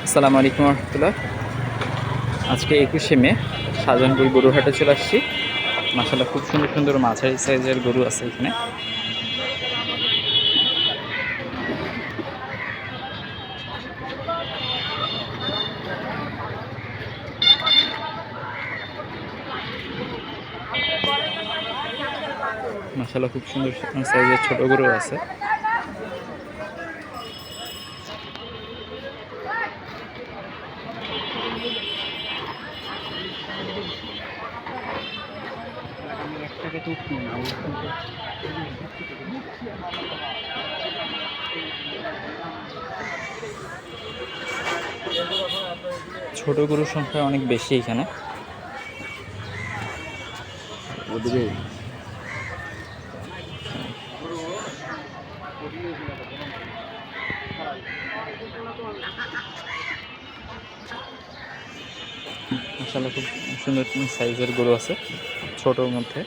আসসালামু আলাইকুম রহমতুল্লাহ। আজকে 21শে মে শাহজাহানপুর গরুহাটে চলে আসছি। মাশাআল্লাহ খুব সুন্দর সুন্দর মাঝারি সাইজের গরু আছে এখানে। মাশাআল্লাহ খুব সুন্দর সাইজের ছোট গরু আছে। ছোট গরুর সংখ্যা অনেক বেশি এখানে। মাশাআল্লাহ খুব সুন্দর সাইজের গরু আছে ছোটর মধ্যে।